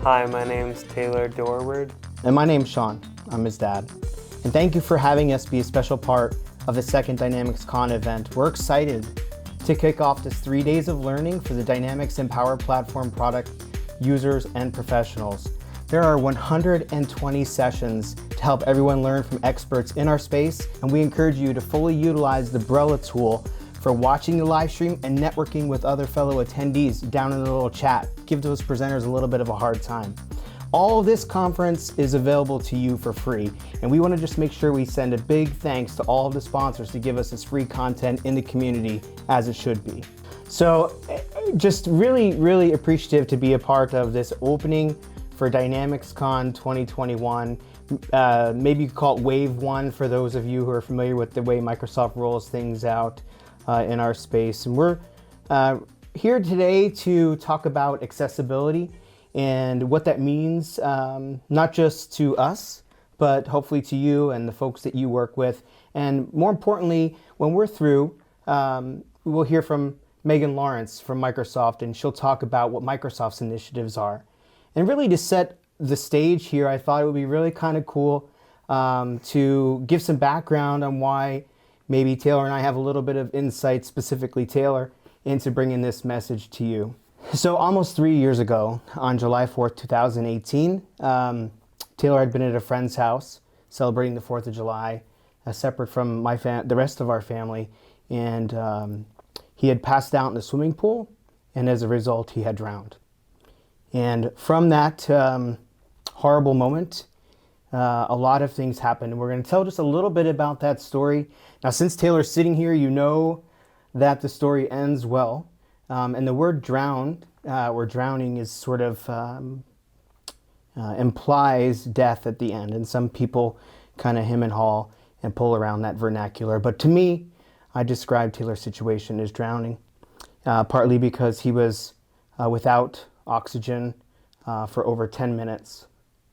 Hi, my name's Taylor Dorward. And my name's Shawn. I'm his dad. And thank you for having us be a special part of the second DynamicsCon event. We're excited to kick off this 3 days of learning for the Dynamics Empower Platform product users and professionals. There are 120 sessions to help everyone learn from experts in our space, and we encourage you to fully utilize the Brella tool for watching the live stream and networking with other fellow attendees down in the little chat. Give those presenters a little bit of a hard time. All of this conference is available to you for free, and we want to just make sure we send a big thanks to all of the sponsors to give us this free content in the community as it should be. So just really appreciative to be a part of this opening for DynamicsCon 2021. Maybe you could call it Wave 1 for those of you who are familiar with the way Microsoft rolls things out in our space. And we're here today to talk about accessibility and what that means, not just to us, but hopefully to you and the folks that you work with. And more importantly, when we're through, we'll hear from Megan Lawrence from Microsoft, and she'll talk about what Microsoft's initiatives are. And really to set the stage here, I thought it would be really kind of cool to give some background on why maybe Taylor and I have a little bit of insight, specifically Taylor, into bringing this message to you. So almost 3 years ago, on July 4th, 2018, Taylor had been at a friend's house celebrating the 4th of July, separate from the rest of our family, and he had passed out in the swimming pool, and as a result, he had drowned. And from that horrible moment, a lot of things happened. And we're going to tell just a little bit about that story. Now, since Taylor's sitting here, you know that the story ends well. And the word drowned, or drowning, is sort of implies death at the end. And some people kind of hem and haw and pull around that vernacular. But to me, I describe Taylor's situation as drowning, partly because he was without oxygen for over 10 minutes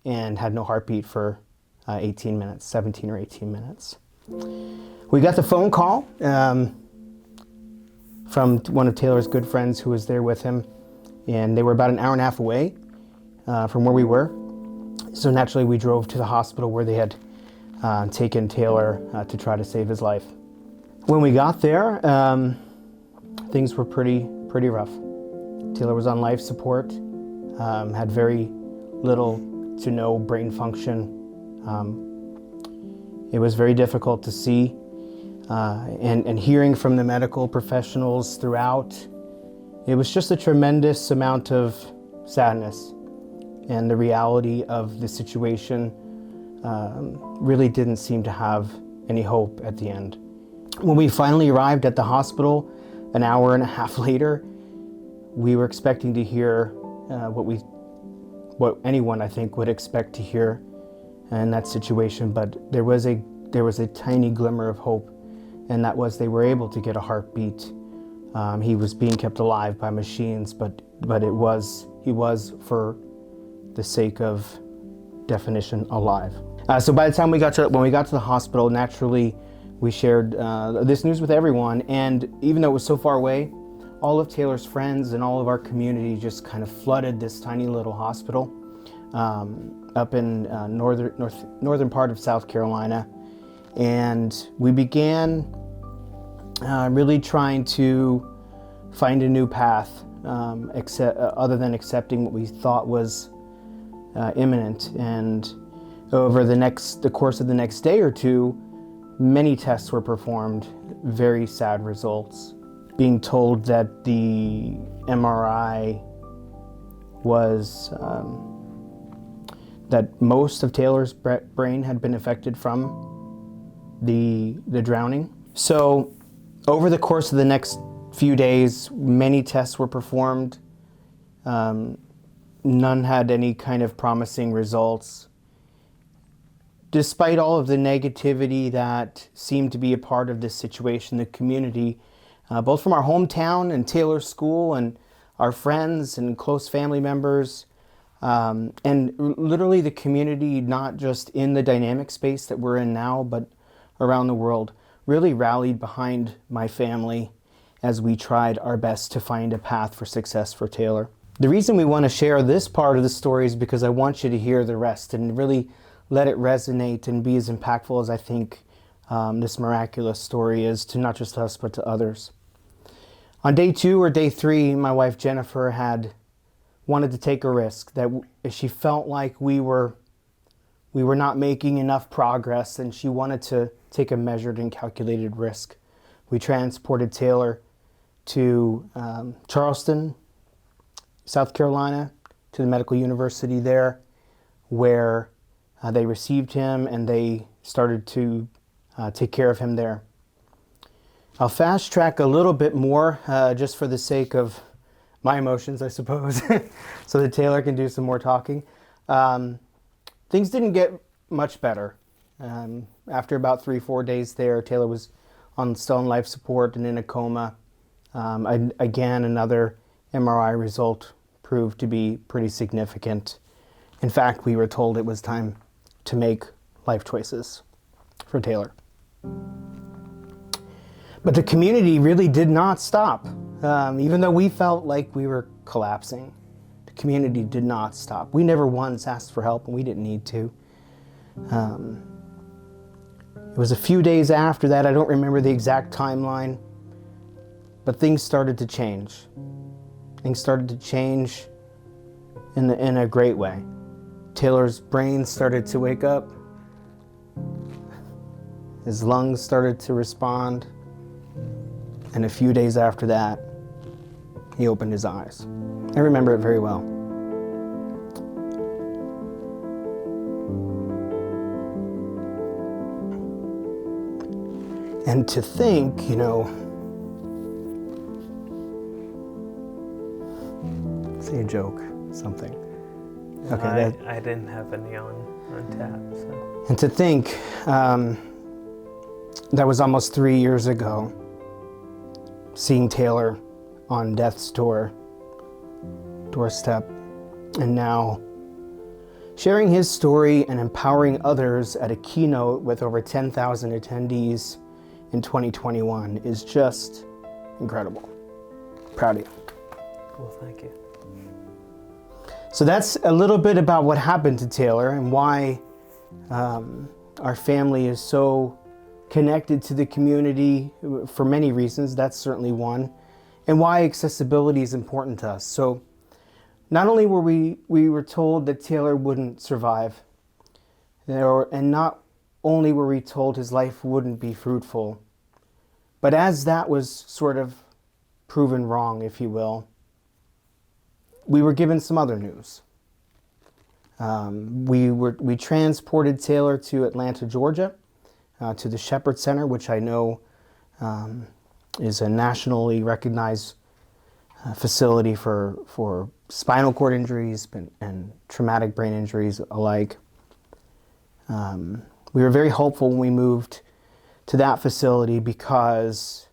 and had no heartbeat for 18 minutes, 17 or 18 minutes. We got the phone call from one of Taylor's good friends who was there with him, and they were about an hour and a half away from where we were. So naturally we drove to the hospital where they had taken Taylor to try to save his life. When we got there, things were pretty rough. Taylor was on life support, had very little to no brain function. It was very difficult to see, and hearing from the medical professionals throughout, it was just a tremendous amount of sadness, and the reality of the situation really didn't seem to have any hope at the end. When we finally arrived at the hospital an hour and a half later, we were expecting to hear what anyone, I think, would expect to hear in that situation, but there was a tiny glimmer of hope, and that was they were able to get a heartbeat. He was being kept alive by machines, but he was, for the sake of definition, alive. So by the time when we got to the hospital, naturally we shared this news with everyone, and even though it was so far away, all of Taylor's friends and all of our community just kind of flooded this tiny little hospital up in northern part of South Carolina. And we began really trying to find a new path, other than accepting what we thought was imminent. And over the course of the next day or two, many tests were performed, very sad results. Being told that the MRI was that most of Taylor's brain had been affected from the drowning. So over the course of the next few days, many tests were performed. None had any kind of promising results. Despite all of the negativity that seemed to be a part of this situation, the community, both from our hometown and Taylor's school and our friends and close family members, and literally the community, not just in the dynamic space that we're in now, but around the world, really rallied behind my family as we tried our best to find a path for success for Taylor. The reason we want to share this part of the story is because I want you to hear the rest and really let it resonate and be as impactful as I think this miraculous story is to not just us, but to others. On day 2 or day 3, my wife Jennifer had wanted to take a risk, that she felt like we were not making enough progress, and she wanted to take a measured and calculated risk. We transported Taylor to Charleston, South Carolina, to the medical university there, where they received him and they started to take care of him there. I'll fast track a little bit more just for the sake of my emotions, I suppose, so that Taylor can do some more talking. Things didn't get much better. After about 3-4 days there, Taylor was still on life support and in a coma. Again, another MRI result proved to be pretty significant. In fact, we were told it was time to make life choices for Taylor. But the community really did not stop. Even though we felt like we were collapsing, the community did not stop. We never once asked for help, and we didn't need to. It was a few days after that, I don't remember the exact timeline, but things started to change. Things started to change in a great way. Taylor's brain started to wake up. His lungs started to respond. And a few days after that, he opened his eyes. I remember it very well. And to think, say a joke, something. Okay. I didn't have any on tap, so. And to think, that was almost 3 years ago, seeing Taylor on death's doorstep, and now sharing his story and empowering others at a keynote with over 10,000 attendees in 2021 is just incredible. Proud of you. Well, thank you. So that's a little bit about what happened to Taylor and why our family is so connected to the community for many reasons. That's certainly one. And why accessibility is important to us. So not only were we were told that Taylor wouldn't survive, and not only were we told his life wouldn't be fruitful, but as that was sort of proven wrong, if you will, we were given some other news. We transported Taylor to Atlanta, Georgia, to the Shepherd Center, which I know is a nationally recognized facility for spinal cord injuries and traumatic brain injuries alike. We were very hopeful when we moved to that facility because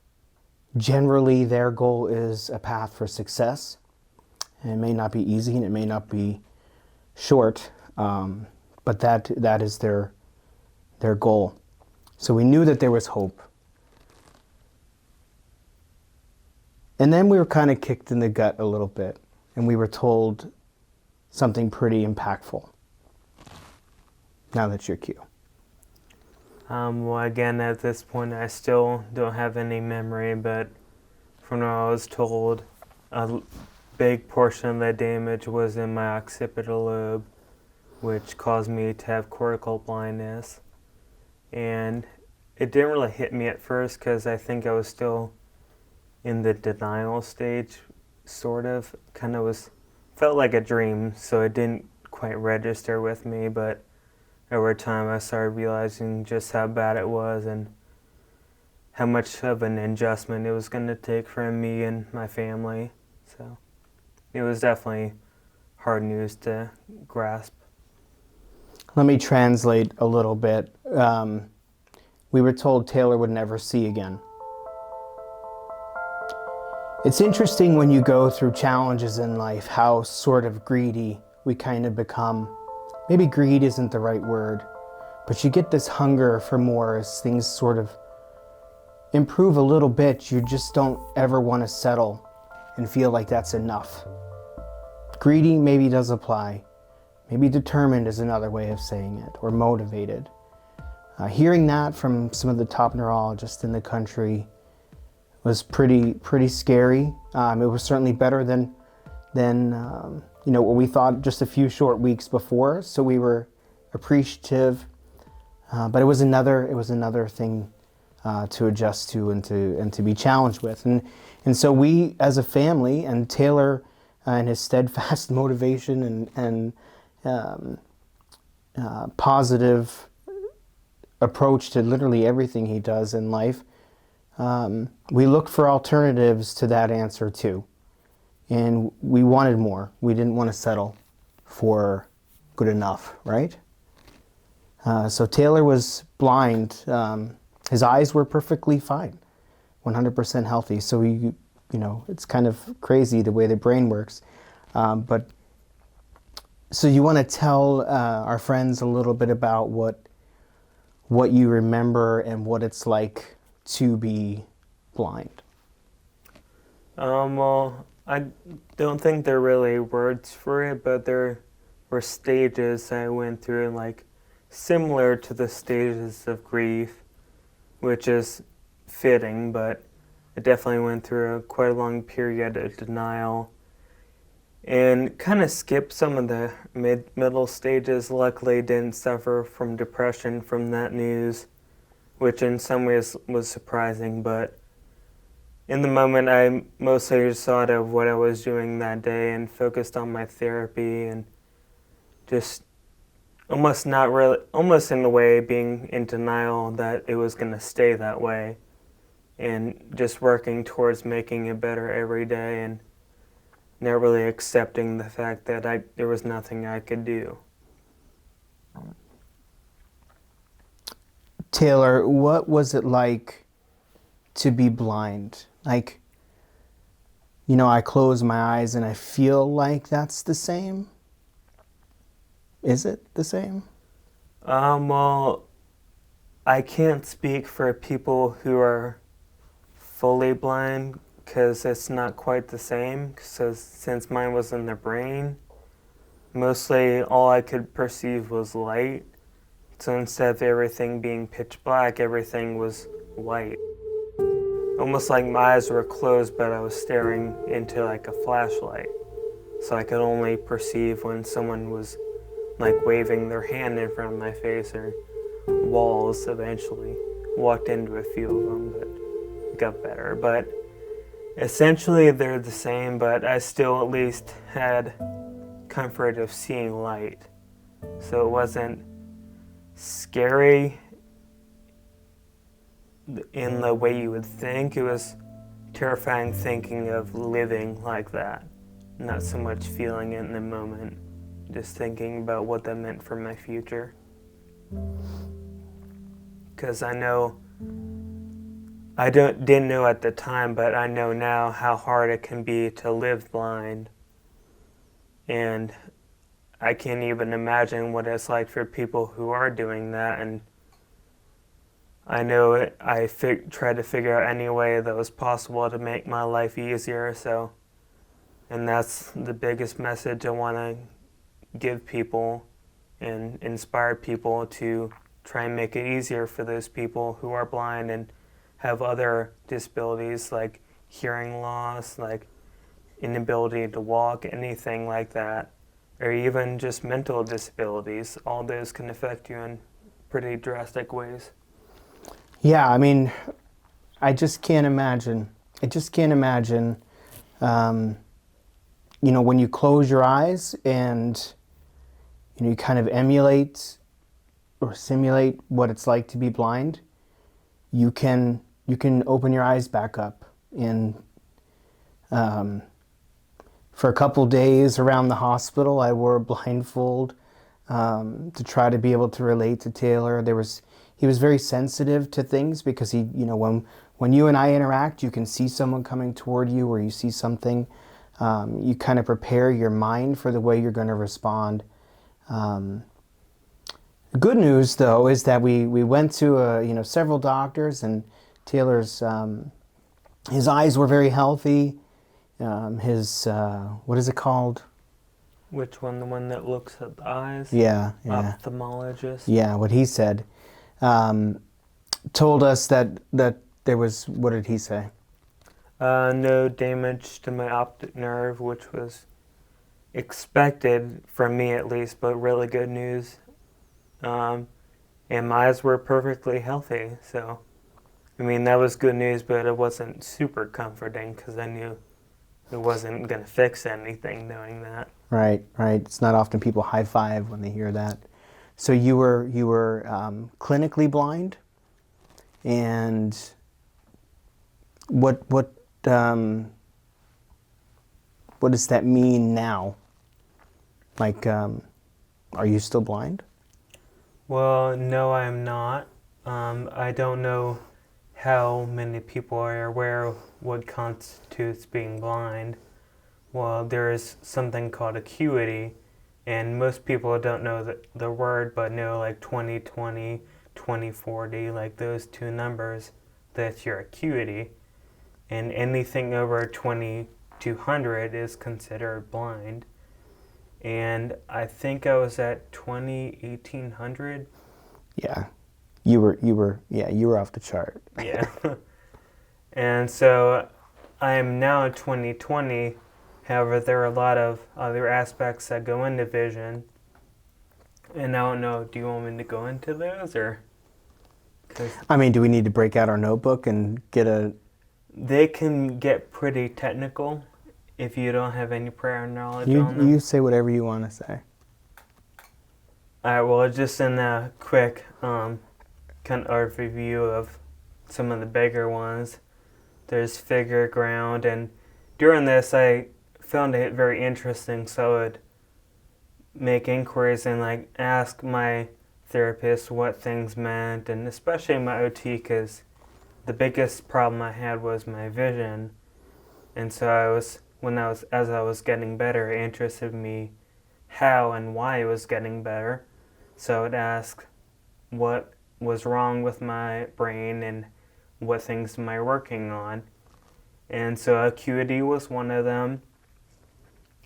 generally their goal is a path for success. And it may not be easy and it may not be short, but that is their goal. So we knew that there was hope. And then we were kind of kicked in the gut a little bit, and we were told something pretty impactful. Now that's your cue. Well, again, at this point, I still don't have any memory, but from what I was told, a big portion of the damage was in my occipital lobe, which caused me to have cortical blindness. And it didn't really hit me at first because I think I was still in the denial stage, sort of. Felt like a dream, so it didn't quite register with me, but over time I started realizing just how bad it was and how much of an adjustment it was going to take for me and my family. So it was definitely hard news to grasp. Let me translate a little bit. We were told Taylor would never see again. It's interesting when you go through challenges in life, how sort of greedy we kind of become. Maybe greed isn't the right word, but you get this hunger for more as things sort of improve a little bit. You just don't ever want to settle and feel like that's enough. Greedy maybe does apply. Maybe determined is another way of saying it, or motivated. Hearing that from some of the top neurologists in the country was pretty scary. It was certainly better than what we thought just a few short weeks before. So we were appreciative, but it was another thing to adjust to and to be challenged with. And so we, as a family, and Taylor and his steadfast motivation and positive approach to literally everything he does in life, we looked for alternatives to that answer too. And we wanted more. We didn't want to settle for good enough, right? So Taylor was blind. His eyes were perfectly fine, 100% healthy. So it's kind of crazy the way the brain works. But so you want to tell our friends a little bit about what you remember and what it's like to be blind. Well, I don't think there are really words for it, but there were stages I went through, like similar to the stages of grief, which is fitting, but I definitely went through quite a long period of denial and kind of skipped some of the middle stages. Luckily didn't suffer from depression from that news, which in some ways was surprising, but in the moment I mostly just thought of what I was doing that day and focused on my therapy and just almost in a way being in denial that it was going to stay that way, and just working towards making it better every day and not really accepting the fact that there was nothing I could do. Taylor, what was it like to be blind? Like, I close my eyes and I feel like that's the same. Is it the same? Well, I can't speak for people who are fully blind because it's not quite the same. Since mine was in the brain, mostly all I could perceive was light. So instead of everything being pitch black, everything was white. Almost like my eyes were closed, but I was staring into like a flashlight. So I could only perceive when someone was like waving their hand in front of my face, or walls. Eventually walked into a few of them, but got better. But essentially they're the same, but I still at least had comfort of seeing light. So it wasn't scary in the way you would think. It was terrifying thinking of living like that, not so much feeling it in the moment, just thinking about what that meant for my future. Because I know, didn't know at the time, but I know now how hard it can be to live blind. And I can't even imagine what it's like for people who are doing that. And I know I tried to figure out any way that was possible to make my life easier. And that's the biggest message I want to give people and inspire people to try and make it easier for those people who are blind and have other disabilities like hearing loss, like inability to walk, anything like that, or even just mental disabilities. All those can affect you in pretty drastic ways. Yeah, I mean, I just can't imagine. When you close your eyes and you kind of emulate or simulate what it's like to be blind, you can open your eyes back up. And for a couple days around the hospital, I wore a blindfold to try to be able to relate to Taylor. He was very sensitive to things because when you and I interact, you can see someone coming toward you or you see something. You kind of prepare your mind for the way you're going to respond. The good news, though, is that we went to several doctors, and Taylor's his eyes were very healthy. His what is it called? Which one? The one that looks at the eyes? Yeah. Ophthalmologist? Yeah, what he said. Told us that there was, what did he say? No damage to my optic nerve, which was expected from me at least, but really good news. And my eyes were perfectly healthy, so I mean that was good news, but it wasn't super comforting because I knew it wasn't going to fix anything knowing that. Right. It's not often people high five when they hear that. So you were clinically blind, and what does that mean now? Like, are you still blind? Well, no, I'm not. I don't know how many people are aware of what constitutes being blind. Well, there is something called acuity, and most people don't know the word, but know like 20/20, 20/40, like those two numbers, that's your acuity. And anything over 2200 is considered blind. And I think I was at 1800. Yeah, you were off the chart. Yeah. And so I am now at 20/20. However, there are a lot of other aspects that go into vision. And I don't know, do you want me to go into those, or? I mean, do we need to break out our notebook and get a... They can get pretty technical if you don't have any prior knowledge on them. You say whatever you want to say. All right, well, just in a quick kind of overview of some of the bigger ones, there's figure ground, and during this I found it very interesting, so I would make inquiries and like ask my therapist what things meant, and especially my OT, because the biggest problem I had was my vision. And so as I was getting better, it interested me how and why it was getting better. So I would ask what was wrong with my brain and what things am I working on. And so acuity was one of them.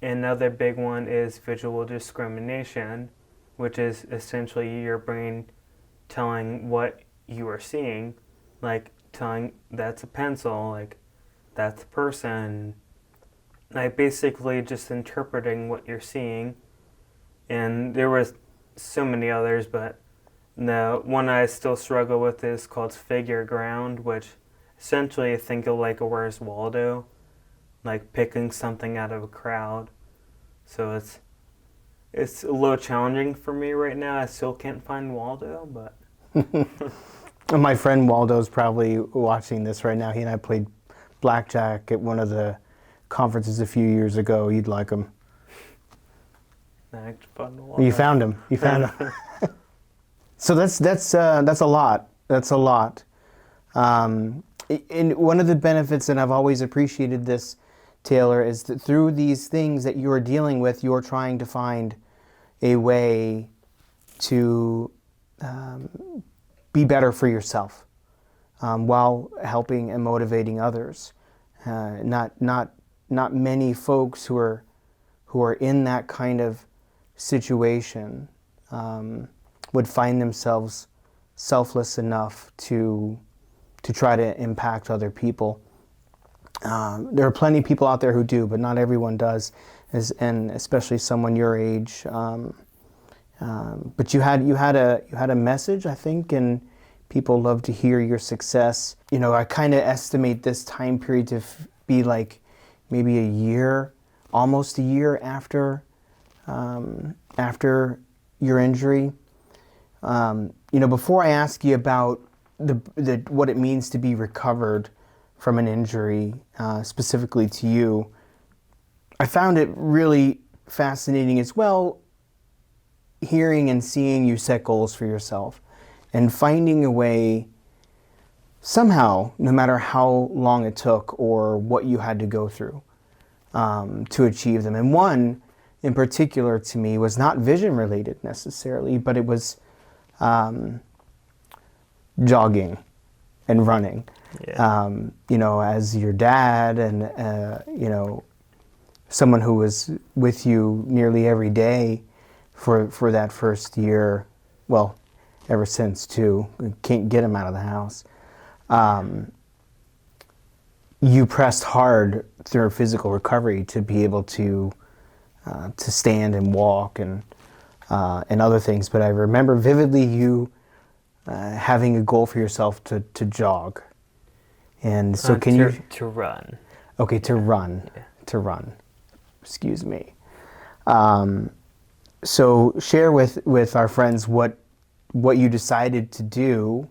Another big one is visual discrimination, which is essentially your brain telling what you are seeing, like telling that's a pencil, like that's a person, like basically just interpreting what you're seeing. And there was so many others, but the one I still struggle with is called figure ground, which essentially I think of like a Where's Waldo, like picking something out of a crowd. So it's a little challenging for me right now. I still can't find Waldo, but my friend Waldo's probably watching this right now. He and I played blackjack at one of the conferences a few years ago. You'd like him. You found him. You found him. So that's a lot. That's a lot. And one of the benefits, and I've always appreciated this, Taylor, is that through these things that you're dealing with, you're trying to find a way to be better for yourself while helping and motivating others. Not many folks who are in that kind of situation would find themselves selfless enough to try to impact other people. There are plenty of people out there who do, but not everyone does, and especially someone your age. But you had a message, I think, and people love to hear your success. You know, I kind of estimate this time period to be like maybe a year, almost a year after your injury. You know, before I ask you about what it means to be recovered from an injury, specifically to you, I found it really fascinating as well, hearing and seeing you set goals for yourself and finding a way somehow, no matter how long it took or what you had to go through to achieve them. And one in particular to me was not vision related necessarily, but it was jogging and running. Yeah. You know, as your dad and, you know, someone who was with you nearly every day for that first year, well, ever since too, can't get him out of the house. You pressed hard through physical recovery to be able to stand and walk and other things. But I remember vividly you having a goal for yourself to jog. And so to run. Okay, to run. Yeah. To run. Excuse me. So share with our friends what you decided to do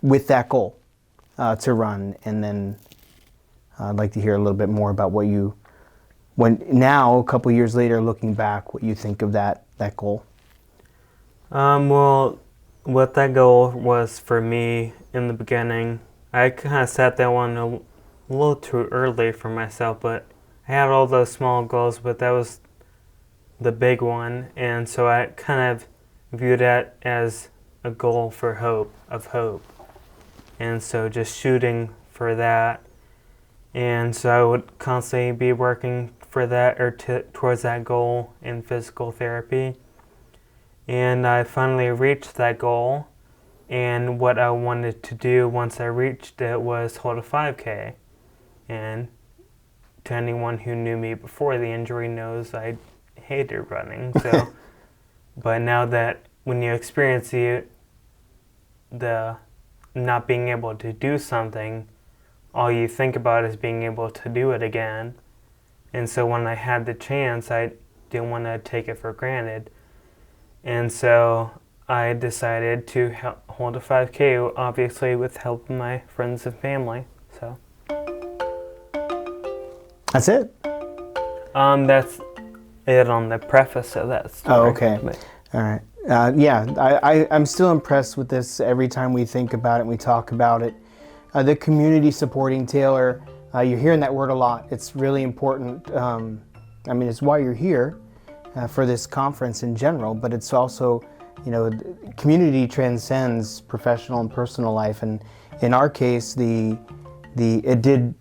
with that goal to run, and then I'd like to hear a little bit more about what you, when now a couple years later, looking back, what you think of that goal. Well, what that goal was for me in the beginning, I kind of set that one a little too early for myself, but I had all those small goals, but that was the big one, and so I kind of viewed that as a goal for hope. And so just shooting for that. And so I would constantly be working for that or towards that goal in physical therapy. And I finally reached that goal. And what I wanted to do once I reached it was hold a 5K. And to anyone who knew me before the injury knows I hated running. So, but now that when you experience the not being able to do something, all you think about is being able to do it again. And so when I had the chance, I didn't want to take it for granted. And so I decided to hold a 5K, obviously with help of my friends and family. So that's it? That's it on the preface of that story. Oh, okay. All right. I'm still impressed with this every time we think about it and we talk about it. The community supporting Taylor, you're hearing that word a lot. It's really important. It's why you're here for this conference in general, but it's also, community transcends professional and personal life. And in our case, it did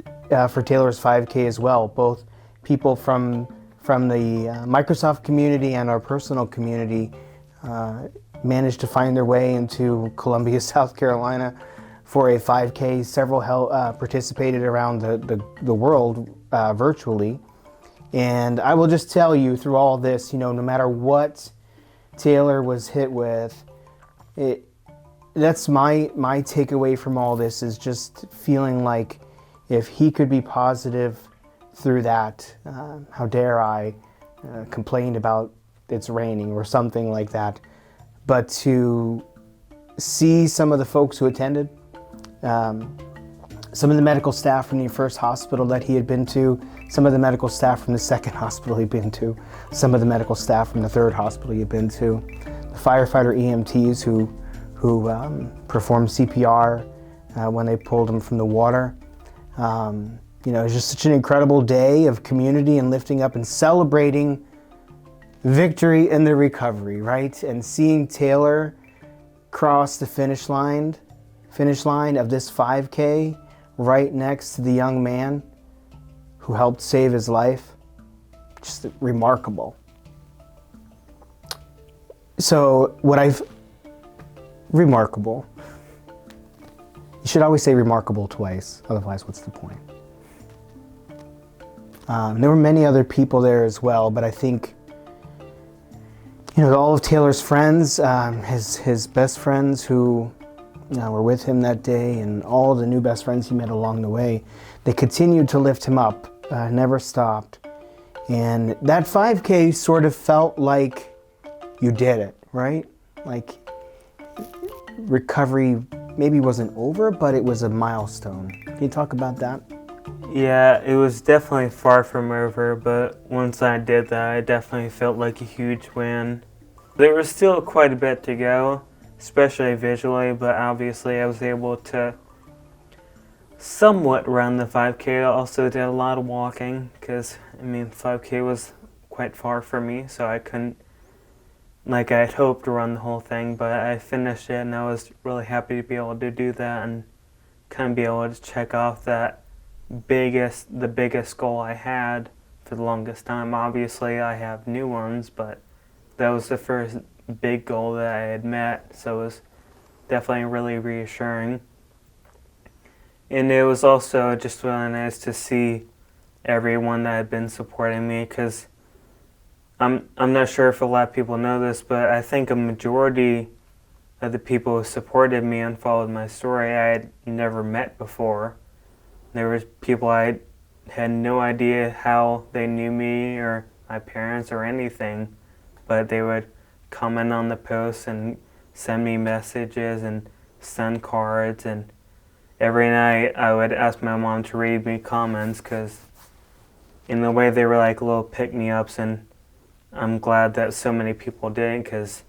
for Taylor's 5K as well. Both people from the Microsoft community and our personal community managed to find their way into Columbia, South Carolina for a 5K. Several participated around the world virtually. And I will just tell you through all this, no matter what Taylor was hit with, that's my takeaway from all this is just feeling like if he could be positive through that, how dare I complained about it's raining or something like that. But to see some of the folks who attended, some of the medical staff from the first hospital that he had been to, some of the medical staff from the second hospital he'd been to, some of the medical staff from the third hospital he'd been to, the firefighter EMTs who performed CPR when they pulled him from the water. It was just such an incredible day of community and lifting up and celebrating victory in the recovery, right? And seeing Taylor cross the finish line of this 5K right next to the young man who helped save his life, just remarkable. So remarkable. You should always say remarkable twice, otherwise what's the point? There were many other people there as well, but I think all of Taylor's friends, his best friends who were with him that day, and all the new best friends he met along the way, they continued to lift him up, never stopped. And that 5K sort of felt like you did it, right? Like recovery maybe wasn't over, but it was a milestone. Can you talk about that? Yeah, it was definitely far from over, but once I did that, I definitely felt like a huge win. There was still quite a bit to go, especially visually, but obviously I was able to somewhat run the 5K. I also did a lot of walking because, 5K was quite far for me, so I couldn't, like I had hoped, to run the whole thing, but I finished it and I was really happy to be able to do that and kind of be able to check off the biggest goal I had for the longest time. Obviously, I have new ones, but that was the first big goal that I had met, so it was definitely really reassuring. And it was also just really nice to see everyone that had been supporting me, because I'm not sure if a lot of people know this, but I think a majority of the people who supported me and followed my story I had never met before. There was people I had no idea how they knew me or my parents or anything, but they would comment on the posts and send me messages and send cards, and every night I would ask my mom to read me comments, because in a way they were like little pick-me-ups, and I'm glad that so many people did, because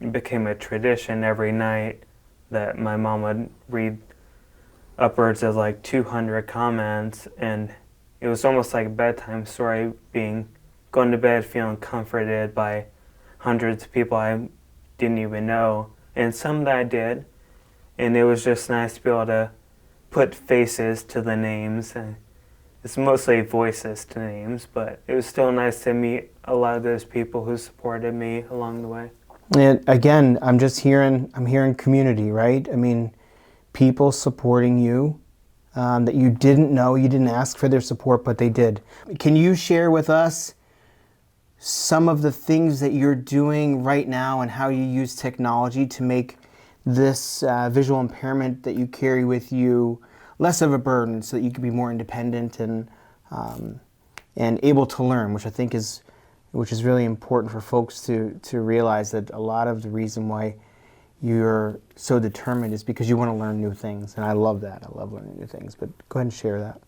it became a tradition every night that my mom would read upwards of like 200 comments, and it was almost like a bedtime story, going to bed feeling comforted by hundreds of people I didn't even know, and some that I did, and it was just nice to be able to put faces to the names, and it's mostly voices to names, but it was still nice to meet a lot of those people who supported me along the way. And again, I'm hearing community, right? I mean, people supporting you that you didn't know, you didn't ask for their support, but they did. Can you share with us some of the things that you're doing right now and how you use technology to make this visual impairment that you carry with you less of a burden, so that you can be more independent and able to learn, which is really important for folks to realize, that a lot of the reason why you're so determined is because you want to learn new things, and I love that. I love learning new things. But go ahead and share that.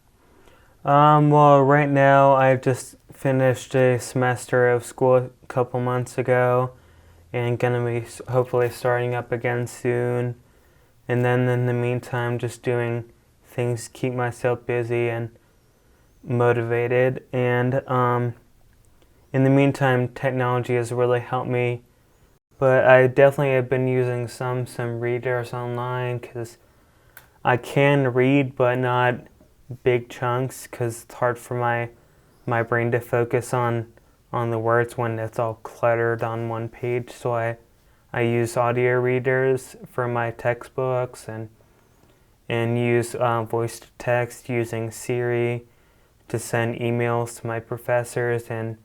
Well, right now I've just finished a semester of school a couple months ago, and gonna be hopefully starting up again soon. And then in the meantime, just doing things to keep myself busy and motivated. And in the meantime, technology has really helped me. But I definitely have been using some readers online, because I can read, but not big chunks, because it's hard for my brain to focus on the words when it's all cluttered on one page. So I use audio readers for my textbooks, and use voice to text using Siri to send emails to my professors and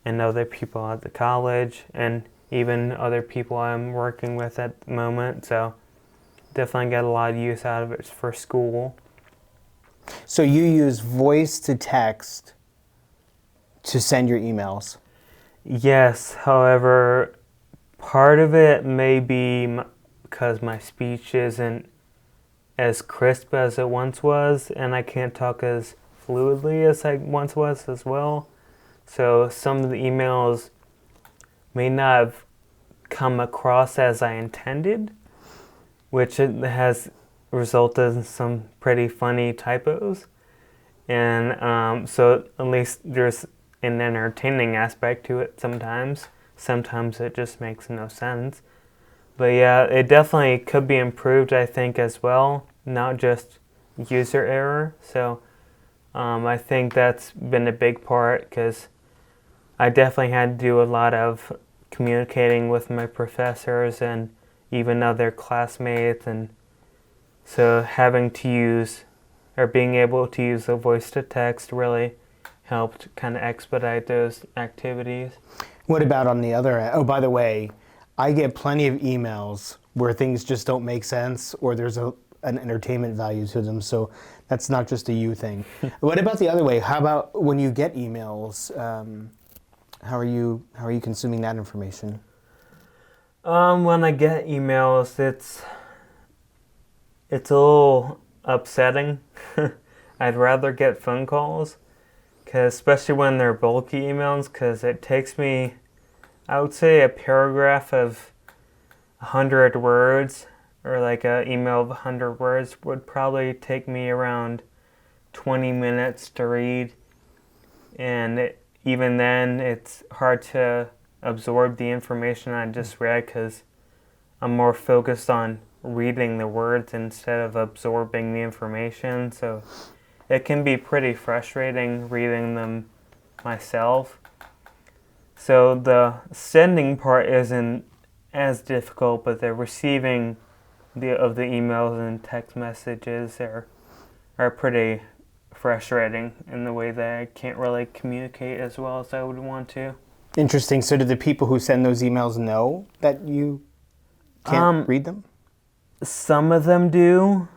other people at the college, and even other people I'm working with at the moment. So definitely get a lot of use out of it for school. So you use voice to text to send your emails? Yes, however, part of it may be because my speech isn't as crisp as it once was, and I can't talk as fluidly as I once was as well. So some of the emails may not have come across as I intended, which has resulted in some pretty funny typos. And so at least there's an entertaining aspect to it sometimes. Sometimes it just makes no sense. But yeah, it definitely could be improved, I think, as well, not just user error. So I think that's been a big part, because I definitely had to do a lot of communicating with my professors and even other classmates, and so having to use, or being able to use the voice to text really helped kind of expedite those activities. What about on the other end? Oh, by the way, I get plenty of emails where things just don't make sense, or there's an entertainment value to them, so that's not just a you thing. What about the other way? How about when you get emails, how are you consuming that information? When I get emails, it's a little upsetting. I'd rather get phone calls, especially when they're bulky emails, because it takes me, I would say, a paragraph of 100 words, or like an email of 100 words would probably take me around 20 minutes to read, and even then it's hard to absorb the information I just read, because I'm more focused on reading the words instead of absorbing the information. So it can be pretty frustrating reading them myself. So the sending part isn't as difficult, but the receiving of the emails and text messages are pretty frustrating in the way that I can't really communicate as well as I would want to. Interesting. So do the people who send those emails know that you can't read them? Some of them do,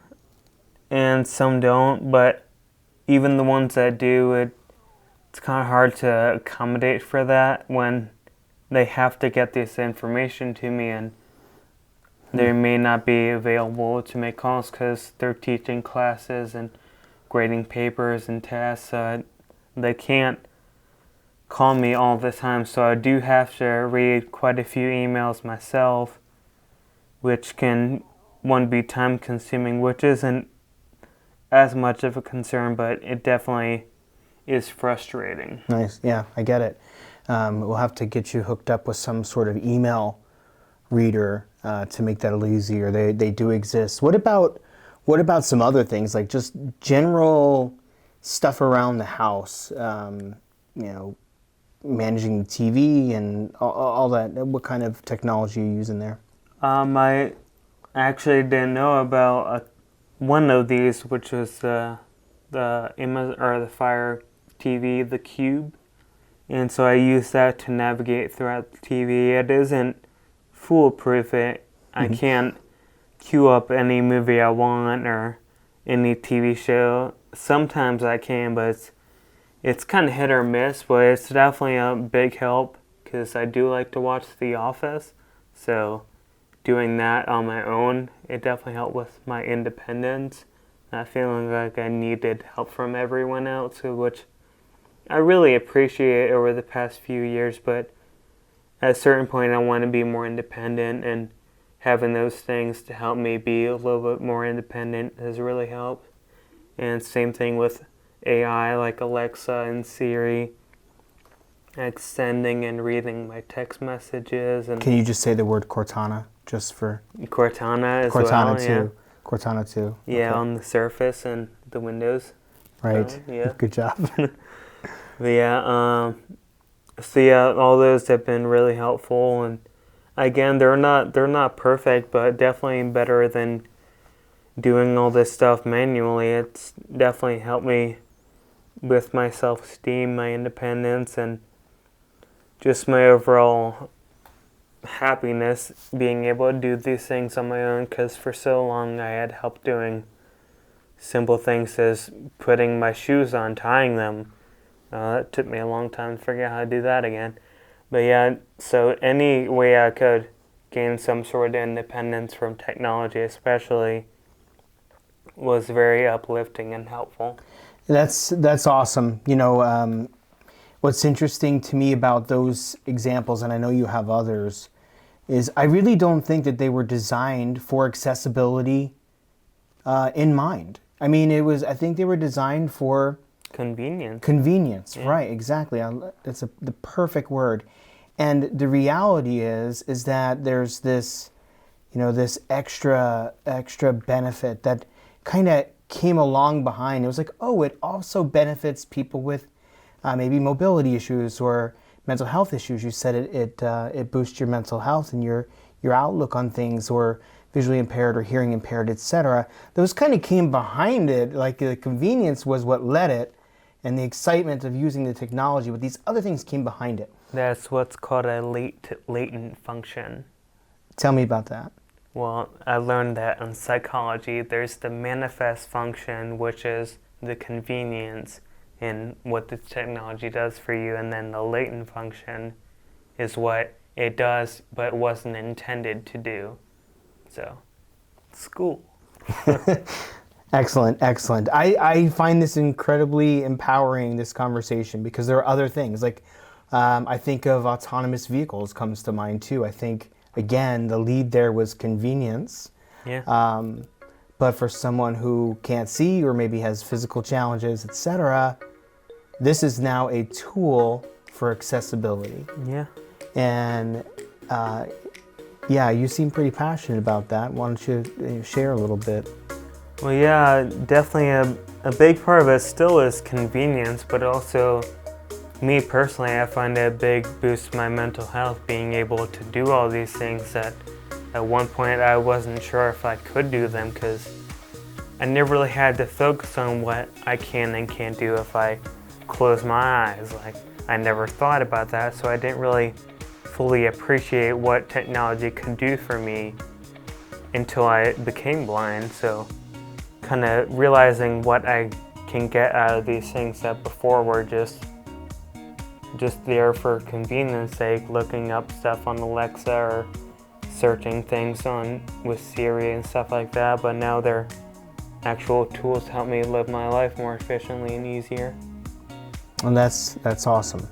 and some don't, but even the ones that do, it's kind of hard to accommodate for that when they have to get this information to me and they may not be available to make calls because they're teaching classes and grading papers and tests. They can't call me all the time, so I do have to read quite a few emails myself, which can, one, be time consuming, which isn't as much of a concern, but it definitely is frustrating. Nice. Yeah, I get it. We'll have to get you hooked up with some sort of email reader to make that a little easier. They do exist. What about some other things, like just general stuff around the house? Managing the TV and all that. What kind of technology are you using there? I actually didn't know about one of these, which was the Fire TV, the Cube, and so I use that to navigate throughout the TV. It isn't foolproof. I can't queue up any movie I want or any TV show. Sometimes I can, but it's kind of hit or miss. But it's definitely a big help because I do like to watch The Office, so doing that on my own, it definitely helped with my independence, not feeling like I needed help from everyone else, which I really appreciate over the past few years, but at a certain point I want to be more independent, and having those things to help me be a little bit more independent has really helped. And same thing with AI like Alexa and Siri, sending and reading my text messages. And can you just say the word Cortana? Just for Cortana as Cortana well, too. yeah. Cortana too. Yeah, Okay. on the Surface and the Windows. Right. Yeah. Good job. But yeah, all those have been really helpful, and again, they're not perfect, but definitely better than doing all this stuff manually. It's definitely helped me with my self-esteem, my independence, and just my overall happiness being able to do these things on my own, because for so long I had help doing simple things as putting my shoes on, tying them. That took me a long time to figure out how to do that again. But yeah, so any way I could gain some sort of independence from technology especially was very uplifting and helpful. That's awesome. What's interesting to me about those examples, and I know you have others, is I really don't think that they were designed for accessibility in mind. I mean, I think they were designed for convenience. Yeah. Right? Exactly. That's the perfect word. And the reality is that there's this, this extra benefit that kind of came along behind. It was like, oh, it also benefits people with maybe mobility issues or mental health issues. You said it boosts your mental health and your outlook on things, or visually impaired or hearing impaired, etc. Those kind of came behind it. Like the convenience was what led it, and the excitement of using the technology, but these other things came behind it. That's what's called a latent function. Tell me about that. Well, I learned that in psychology. There's the manifest function, which is the convenience in what the technology does for you, and then the latent function is what it does but wasn't intended to do. So, it's cool. Excellent. I find this incredibly empowering, this conversation, because there are other things. Like, I think of autonomous vehicles comes to mind too. I think, again, the lead there was convenience. Yeah. But for someone who can't see or maybe has physical challenges, etc., this is now a tool for accessibility. Yeah. And you seem pretty passionate about that. Why don't you share a little bit? Well, yeah, definitely a big part of it still is convenience, but also me personally, I find it a big boost to my mental health being able to do all these things that at one point I wasn't sure if I could do them, because I never really had to focus on what I can and can't do if I close my eyes. Like, I never thought about that, so I didn't really fully appreciate what technology could do for me until I became blind. So kind of realizing what I can get out of these things that before were just there for convenience sake, looking up stuff on Alexa or searching things with Siri and stuff like that, but now they're actual tools to help me live my life more efficiently and easier. And that's awesome.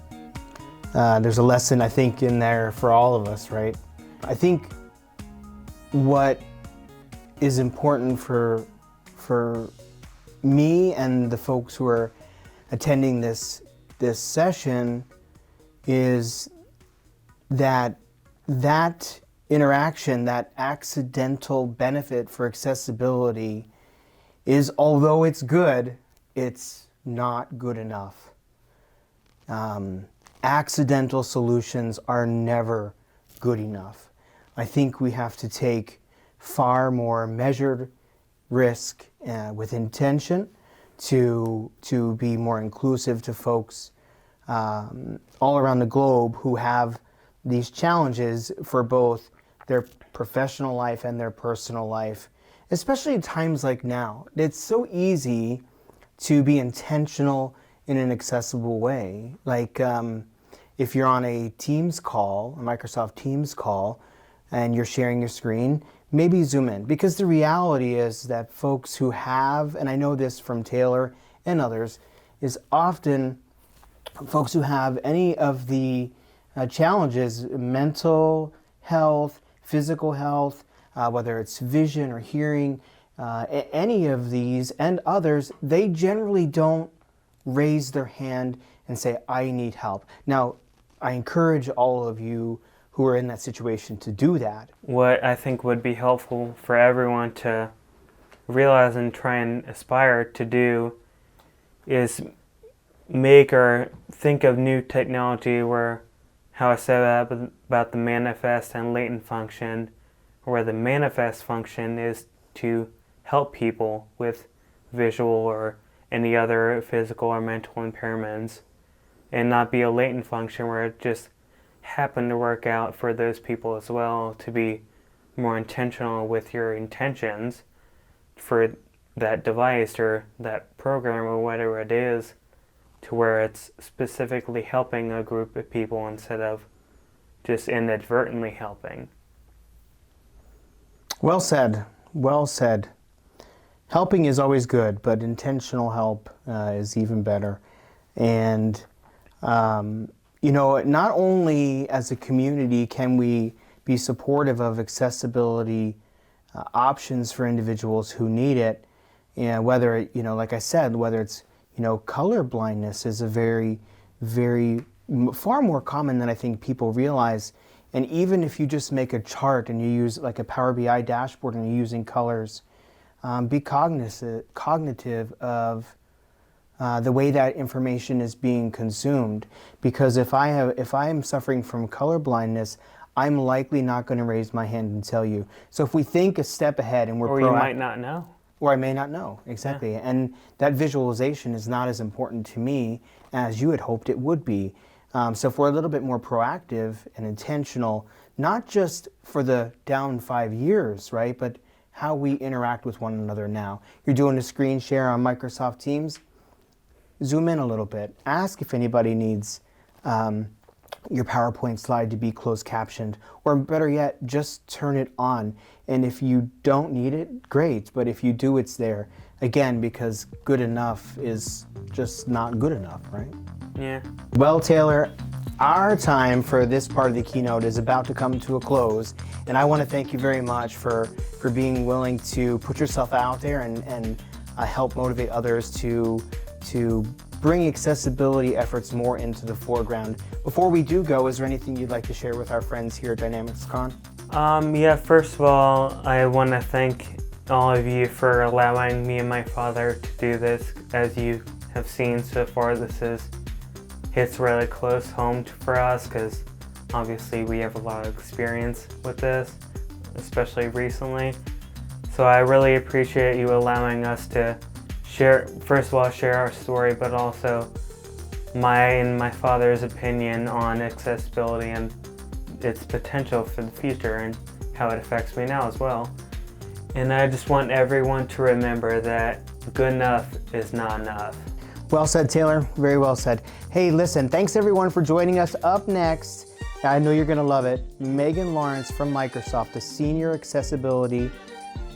There's a lesson, I think, in there for all of us, right? I think what is important for me and the folks who are attending this session is that interaction, that accidental benefit for accessibility is, although it's good, it's not good enough. Accidental solutions are never good enough. I think we have to take far more measured risk with intention to be more inclusive to folks all around the globe who have these challenges for both their professional life and their personal life, especially in times like now. It's so easy to be intentional in an accessible way. Like if you're on a Teams call, a Microsoft Teams call, and you're sharing your screen, maybe zoom in. Because the reality is that folks who have, and I know this from Taylor and others, is often folks who have any of the challenges, mental health, physical health, whether it's vision or hearing, any of these and others, they generally don't raise their hand and say, I need help. Now, I encourage all of you who are in that situation to do that. What I think would be helpful for everyone to realize and try and aspire to do is make or think of new technology where, how I said about the manifest and latent function, where the manifest function is to help people with visual or any other physical or mental impairments, and not be a latent function where it just happened to work out for those people as well, to be more intentional with your intentions for that device or that program or whatever it is, to where it's specifically helping a group of people instead of just inadvertently helping. Well said. Well said. Helping is always good, but intentional help is even better. And, not only as a community can we be supportive of accessibility options for individuals who need it, and whether, like I said, whether it's, color blindness is a very, very, far more common than I think people realize. And even if you just make a chart and you use like a Power BI dashboard and you're using colors, be cognitive of the way that information is being consumed. Because if I am suffering from color blindness, I'm likely not going to raise my hand and tell you. So if we think a step ahead and we're Or you might not know. Or I may not know, exactly. Yeah. And that visualization is not as important to me as you had hoped it would be. So if we're a little bit more proactive and intentional, not just for the down 5 years, right, but how we interact with one another now. You're doing a screen share on Microsoft Teams, zoom in a little bit. Ask if anybody needs your PowerPoint slide to be closed captioned, or better yet, just turn it on. And if you don't need it, great, but if you do, it's there. Again, because good enough is just not good enough, right? Yeah. Well, Taylor, our time for this part of the keynote is about to come to a close, and I want to thank you very much for being willing to put yourself out there and help motivate others to bring accessibility efforts more into the foreground. Before we do go, is there anything you'd like to share with our friends here at DynamicsCon? Yeah, first of all, I want to thank all of you for allowing me and my father to do this. As you have seen so far, this is hits really close home for us because obviously we have a lot of experience with this, especially recently. So I really appreciate you allowing us to share, first of all, share our story, but also my and my father's opinion on accessibility and its potential for the future and how it affects me now as well. And I just want everyone to remember that good enough is not enough. Well said, Taylor. Very well said. Hey, listen, thanks everyone for joining us. Up next, I know you're gonna love it, Megan Lawrence from Microsoft, the Senior Accessibility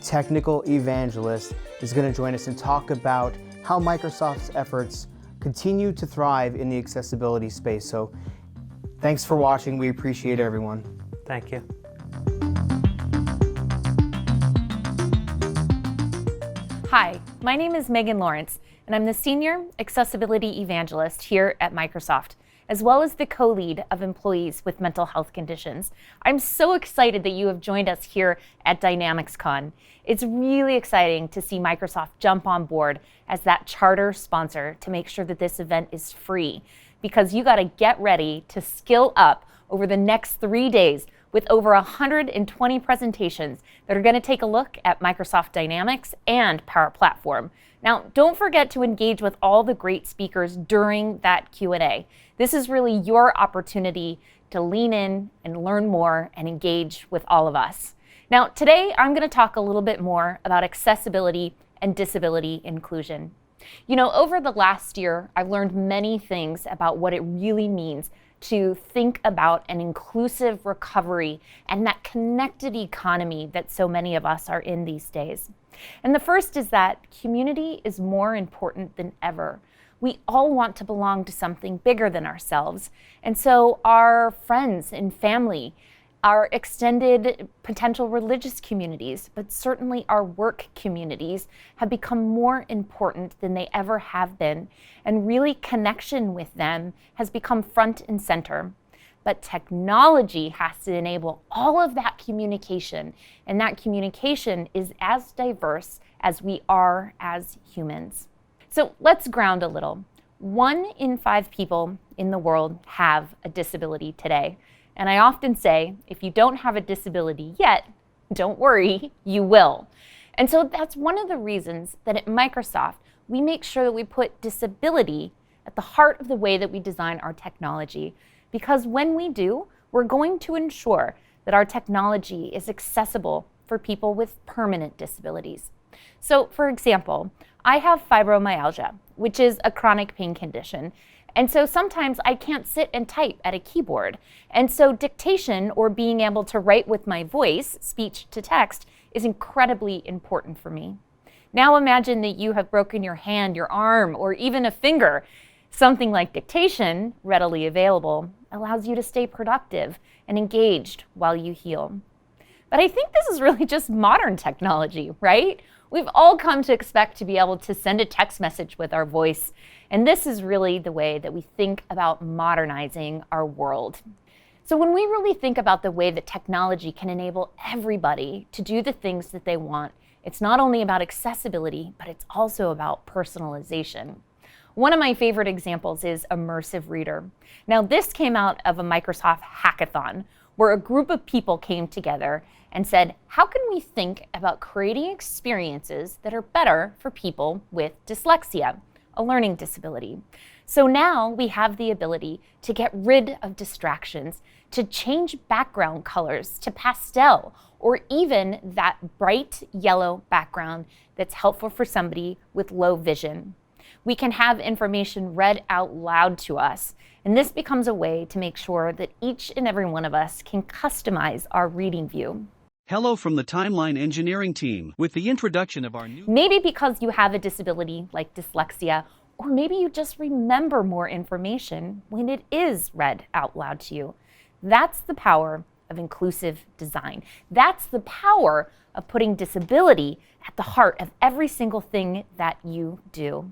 Technical Evangelist, is gonna join us and talk about how Microsoft's efforts continue to thrive in the accessibility space. So thanks for watching. We appreciate everyone. Thank you. Hi, my name is Megan Lawrence, and I'm the Senior Accessibility Evangelist here at Microsoft, as well as the co-lead of employees with mental health conditions. I'm so excited that you have joined us here at DynamicsCon. It's really exciting to see Microsoft jump on board as that charter sponsor to make sure that this event is free, because you got to get ready to skill up over the next 3 days with over 120 presentations that are going to take a look at Microsoft Dynamics and Power Platform. Now, don't forget to engage with all the great speakers during that Q&A. This is really your opportunity to lean in and learn more and engage with all of us. Now, today I'm going to talk a little bit more about accessibility and disability inclusion. You know, over the last year, I've learned many things about what it really means to think about an inclusive recovery and that connected economy that so many of us are in these days. And the first is that community is more important than ever. We all want to belong to something bigger than ourselves. And so our friends and family, our extended potential religious communities, but certainly our work communities have become more important than they ever have been. And really connection with them has become front and center. But technology has to enable all of that communication. And that communication is as diverse as we are as humans. So let's ground a little. 1 in 5 people in the world have a disability today. And I often say, if you don't have a disability yet, don't worry, you will. And so that's one of the reasons that at Microsoft, we make sure that we put disability at the heart of the way that we design our technology. Because when we do, we're going to ensure that our technology is accessible for people with permanent disabilities. So for example, I have fibromyalgia, which is a chronic pain condition. And so sometimes I can't sit and type at a keyboard. And so dictation, or being able to write with my voice, speech to text, is incredibly important for me. Now imagine that you have broken your hand, your arm, or even a finger. Something like dictation, readily available, allows you to stay productive and engaged while you heal. But I think this is really just modern technology, right? We've all come to expect to be able to send a text message with our voice. And this is really the way that we think about modernizing our world. So when we really think about the way that technology can enable everybody to do the things that they want, it's not only about accessibility, but it's also about personalization. One of my favorite examples is Immersive Reader. Now this came out of a Microsoft hackathon where a group of people came together and said, how can we think about creating experiences that are better for people with dyslexia, a learning disability? So now we have the ability to get rid of distractions, to change background colors to pastel, or even that bright yellow background that's helpful for somebody with low vision. We can have information read out loud to us, and this becomes a way to make sure that each and every one of us can customize our reading view. Hello from the Timeline Engineering team with the introduction of our new... Maybe because you have a disability like dyslexia, or maybe you just remember more information when it is read out loud to you. That's the power of inclusive design. That's the power of putting disability at the heart of every single thing that you do.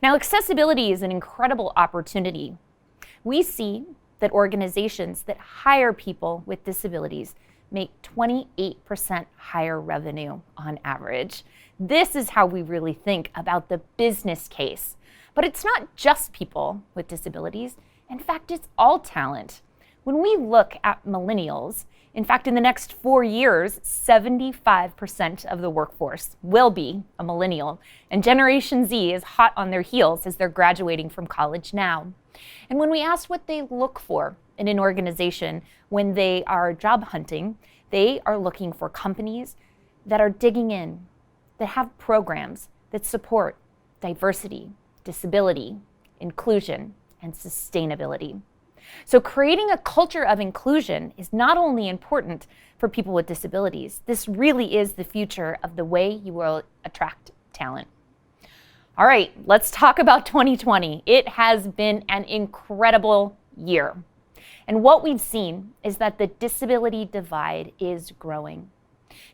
Now, accessibility is an incredible opportunity. We see that organizations that hire people with disabilities make 28% higher revenue on average. This is how we really think about the business case. But it's not just people with disabilities. In fact, it's all talent. When we look at millennials, in fact, in the next 4 years, 75% of the workforce will be a millennial. And Generation Z is hot on their heels as they're graduating from college now. And when we asked what they look for in an organization when they are job hunting, they are looking for companies that are digging in, that have programs that support diversity, disability, inclusion, and sustainability. So creating a culture of inclusion is not only important for people with disabilities, this really is the future of the way you will attract talent. All right, let's talk about 2020. It has been an incredible year. And what we've seen is that the disability divide is growing.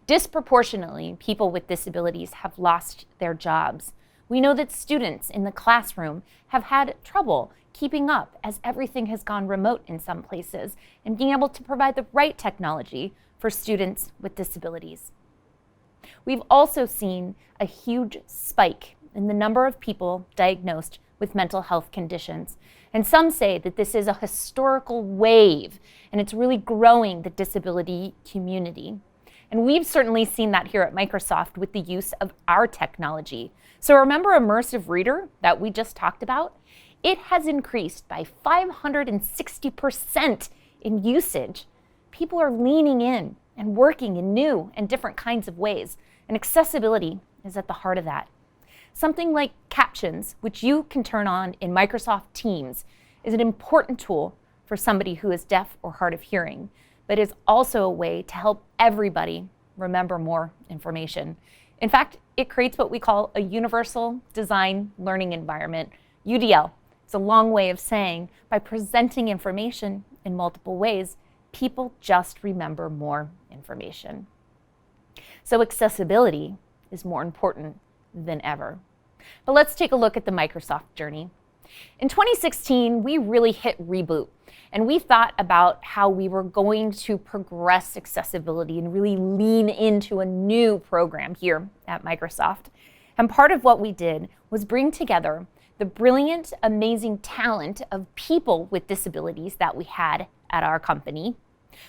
Disproportionately, people with disabilities have lost their jobs. We know that students in the classroom have had trouble keeping up as everything has gone remote in some places and being able to provide the right technology for students with disabilities. We've also seen a huge spike in the number of people diagnosed with mental health conditions. And some say that this is a historical wave and it's really growing the disability community. And we've certainly seen that here at Microsoft with the use of our technology. So remember Immersive Reader that we just talked about? It has increased by 560% in usage. People are leaning in and working in new and different kinds of ways, and accessibility is at the heart of that. Something like captions, which you can turn on in Microsoft Teams, is an important tool for somebody who is deaf or hard of hearing, but is also a way to help everybody remember more information. In fact, it creates what we call a universal design learning environment, UDL. It's a long way of saying by presenting information in multiple ways, people just remember more information. So accessibility is more important than ever. But let's take a look at the Microsoft journey. In 2016, we really hit reboot, and we thought about how we were going to progress accessibility and really lean into a new program here at Microsoft. And part of what we did was bring together the brilliant, amazing talent of people with disabilities that we had at our company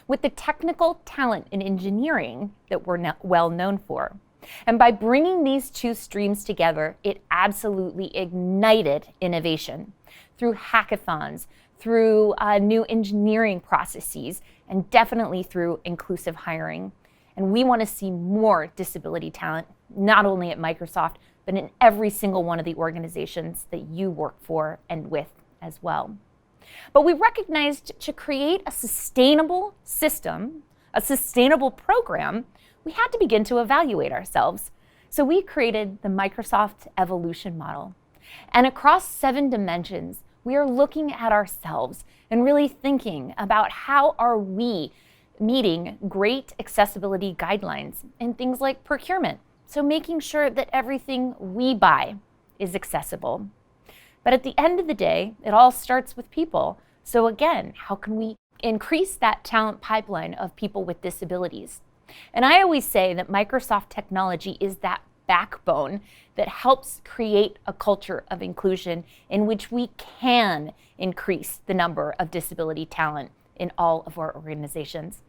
with the technical talent in engineering that we're well known for. And by bringing these two streams together, it absolutely ignited innovation through hackathons, through new engineering processes, and definitely through inclusive hiring. And we want to see more disability talent, not only at Microsoft, but in every single one of the organizations that you work for and with as well. But we recognized to create a sustainable system, a sustainable program, we had to begin to evaluate ourselves. So we created the Microsoft Evolution Model. And across 7 dimensions, we are looking at ourselves and really thinking about how are we meeting great accessibility guidelines in things like procurement. So making sure that everything we buy is accessible. But at the end of the day, it all starts with people. So again, how can we increase that talent pipeline of people with disabilities? And I always say that Microsoft technology is that backbone that helps create a culture of inclusion in which we can increase the number of disability talent in all of our organizations.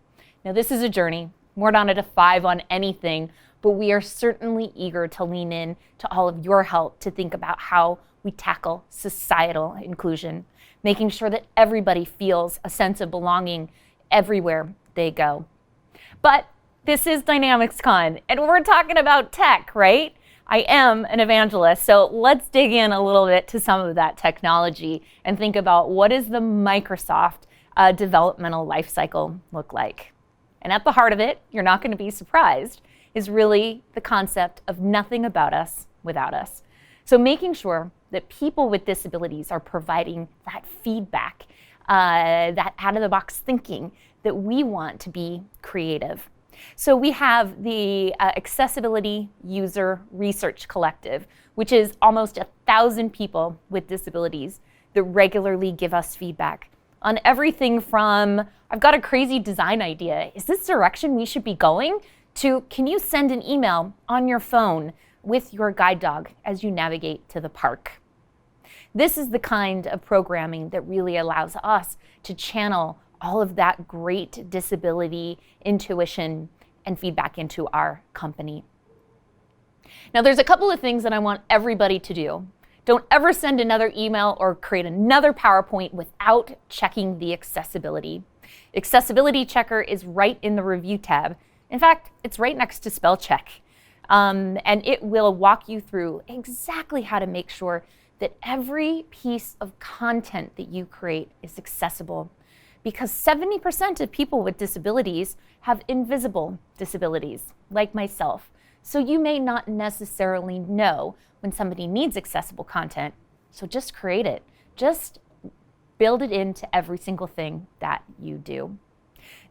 Now, this is a journey. We're not at a 5 on anything, but we are certainly eager to lean in to all of your help to think about how we tackle societal inclusion, making sure that everybody feels a sense of belonging everywhere they go. But this is DynamicsCon, and we're talking about tech, right? I am an evangelist, so let's dig in a little bit to some of that technology and think about what does the Microsoft developmental life cycle look like. And at the heart of it, you're not going to be surprised, is really the concept of nothing about us without us. So making sure that people with disabilities are providing that feedback, that out-of-the-box thinking that we want to be creative. So we have the Accessibility User Research Collective, which is almost 1,000 people with disabilities that regularly give us feedback. on everything from, I've got a crazy design idea, is this direction we should be going? To, can you send an email on your phone with your guide dog as you navigate to the park? This is the kind of programming that really allows us to channel all of that great disability intuition and feedback into our company. Now, there's a couple of things that I want everybody to do. Don't ever send another email or create another PowerPoint without checking the accessibility. Accessibility checker is right in the review tab. In fact, it's right next to spell check. And it will walk you through exactly how to make sure that every piece of content that you create is accessible. Because 70% of people with disabilities have invisible disabilities, like myself. So you may not necessarily know when somebody needs accessible content. So just create it. Just build it into every single thing that you do.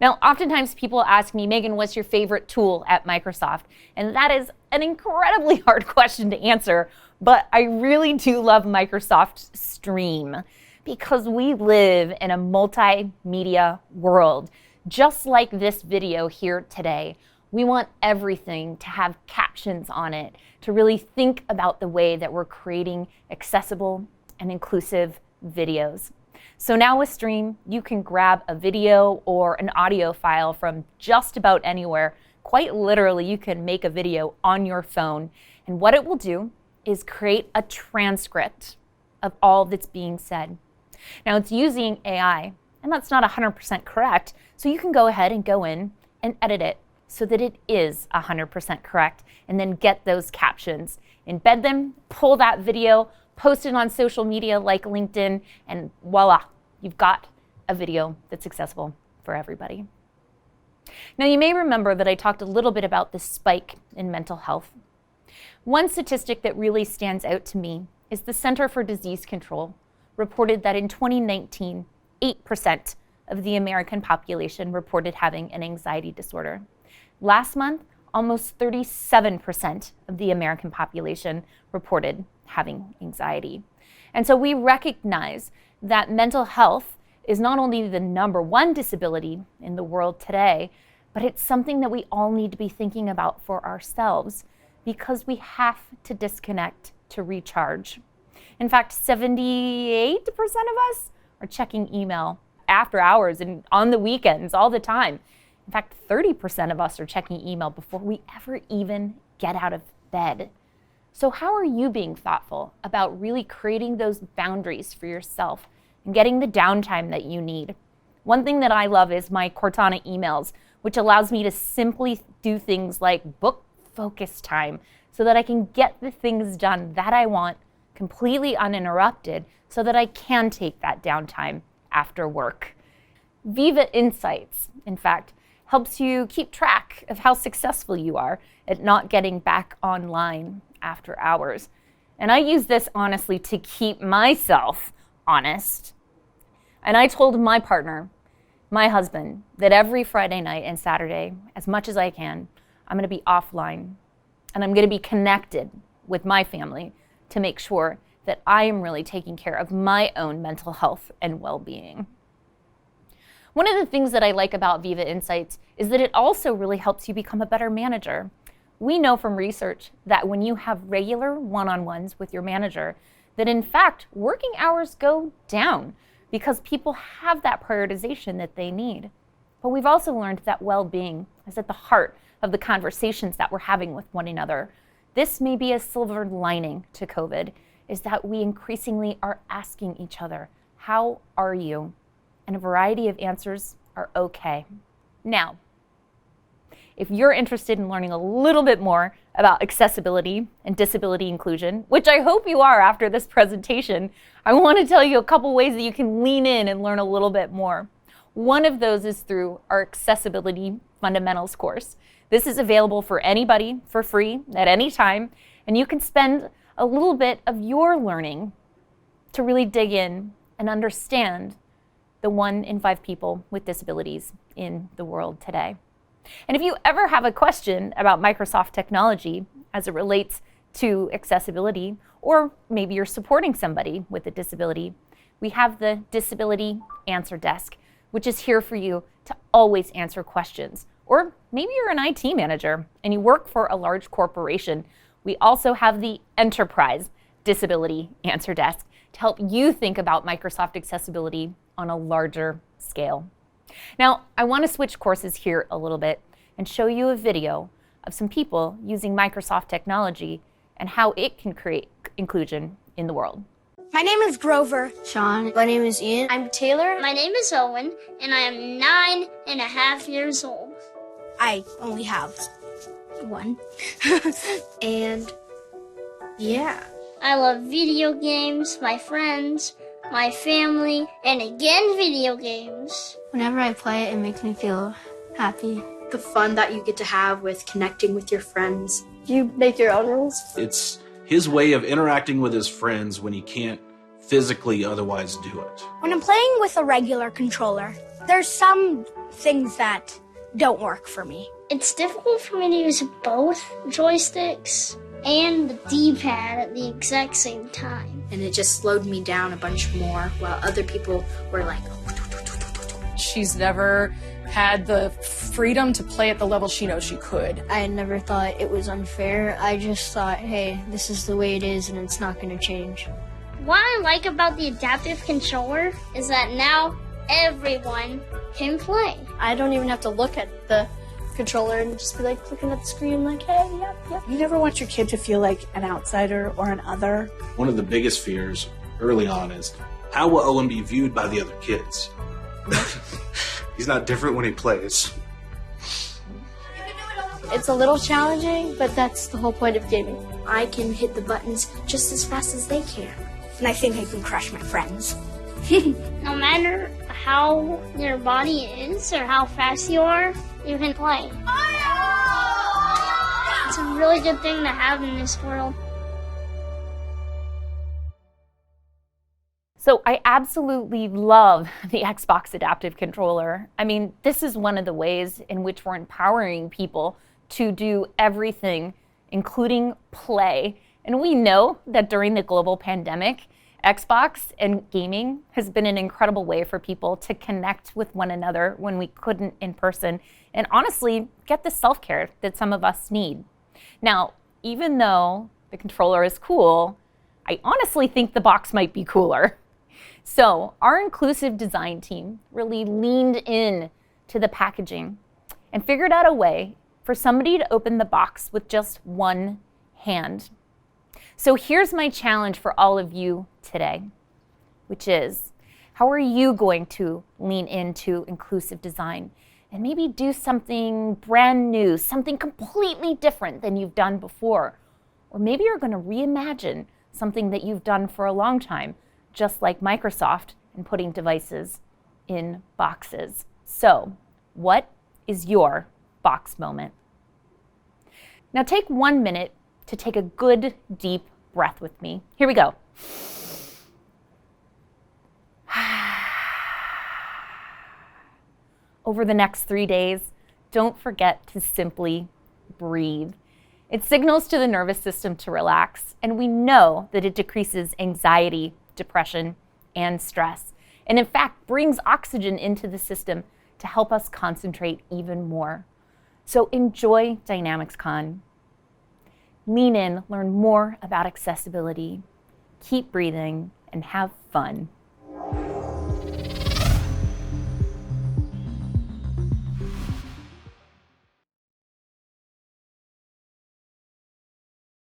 Now, oftentimes people ask me, Megan, what's your favorite tool at Microsoft? And that is an incredibly hard question to answer, but I really do love Microsoft Stream because we live in a multimedia world. Just like this video here today, we want everything to have captions on it, to really think about the way that we're creating accessible and inclusive videos. So now with Stream, you can grab a video or an audio file from just about anywhere. Quite literally, you can make a video on your phone. And what it will do is create a transcript of all that's being said. Now it's using AI, and that's not 100% correct. So you can go ahead and go in and edit it so that it is 100% correct, and then get those captions, embed them, pull that video, post it on social media like LinkedIn, and voila, you've got a video that's accessible for everybody. Now, you may remember that I talked a little bit about the spike in mental health. One statistic that really stands out to me is the Center for Disease Control reported that in 2019, 8% of the American population reported having an anxiety disorder. Last month, almost 37% of the American population reported having anxiety. And so we recognize that mental health is not only the #1 disability in the world today, but it's something that we all need to be thinking about for ourselves because we have to disconnect to recharge. In fact, 78% of us are checking email after hours and on the weekends all the time. In fact, 30% of us are checking email before we ever even get out of bed. So how are you being thoughtful about really creating those boundaries for yourself and getting the downtime that you need? One thing that I love is my Cortana emails, which allows me to simply do things like book focus time so that I can get the things done that I want completely uninterrupted so that I can take that downtime after work. Viva Insights, in fact, helps you keep track of how successful you are at not getting back online after hours. And I use this honestly to keep myself honest. And I told my partner, my husband, that every Friday night and Saturday, as much as I can, I'm going to be offline and I'm going to be connected with my family to make sure that I am really taking care of my own mental health and well-being. One of the things that I like about Viva Insights is that it also really helps you become a better manager. We know from research that when you have regular one-on-ones with your manager, that in fact, working hours go down because people have that prioritization that they need. But we've also learned that well-being is at the heart of the conversations that we're having with one another. This may be a silver lining to COVID, is that we increasingly are asking each other, how are you? And a variety of answers are okay. Now, if you're interested in learning a little bit more about accessibility and disability inclusion, which I hope you are after this presentation, I want to tell you a couple ways that you can lean in and learn a little bit more. One of those is through our Accessibility Fundamentals course. This is available for anybody for free at any time, and you can spend a little bit of your learning to really dig in and understand the 1 in 5 people with disabilities in the world today. And if you ever have a question about Microsoft technology as it relates to accessibility, or maybe you're supporting somebody with a disability, we have the Disability Answer Desk, which is here for you to always answer questions. Or maybe you're an IT manager and you work for a large corporation. We also have the Enterprise Disability Answer Desk to help you think about Microsoft accessibility on a larger scale. Now, I want to switch courses here a little bit and show you a video of some people using Microsoft technology and how it can create inclusion in the world. My name is Grover. Shawn. My name is Ian. I'm Taylor. My name is Owen, and I am 9.5 years old. I only have one. And yeah. I love video games, my friends, my family, and again video games. Whenever I play it, it makes me feel happy. The fun that you get to have with connecting with your friends. You make your own rules? It's his way of interacting with his friends when he can't physically otherwise do it. When I'm playing with a regular controller, there's some things that don't work for me. It's difficult for me to use both joysticks and the D-pad at the exact same time. And it just slowed me down a bunch more while other people were like... She's never had the freedom to play at the level she knows she could. I had never thought it was unfair. I just thought, hey, this is the way it is and it's not going to change. What I like about the adaptive controller is that now everyone can play. I don't even have to look at the controller and just be like looking at the screen like, hey, yep. You never want your kid to feel like an outsider or an other. One of the biggest fears early on is, how will Owen be viewed by the other kids? He's not different when he plays. It's a little challenging, but that's the whole point of gaming. I can hit the buttons just as fast as they can. And I think I can crush my friends. No matter how your body is or how fast you are, you can play. It's a really good thing to have in this world. So I absolutely love the Xbox Adaptive Controller. I mean, this is one of the ways in which we're empowering people to do everything, including play. And we know that during the global pandemic, Xbox and gaming has been an incredible way for people to connect with one another when we couldn't in person, and honestly, get the self-care that some of us need. Now, even though the controller is cool, I honestly think the box might be cooler. So our inclusive design team really leaned in to the packaging and figured out a way for somebody to open the box with just one hand. So here's my challenge for all of you today, which is, how are you going to lean into inclusive design and maybe do something brand new, something completely different than you've done before? Or maybe you're going to reimagine something that you've done for a long time, just like Microsoft and putting devices in boxes. So, what is your box moment? Now take 1 minute to take a good deep breath with me. Here we go. Over the next 3 days, don't forget to simply breathe. It signals to the nervous system to relax, and we know that it decreases anxiety, depression, and stress, and in fact brings oxygen into the system to help us concentrate even more. So enjoy DynamicsCon. Lean in, learn more about accessibility, keep breathing, and have fun.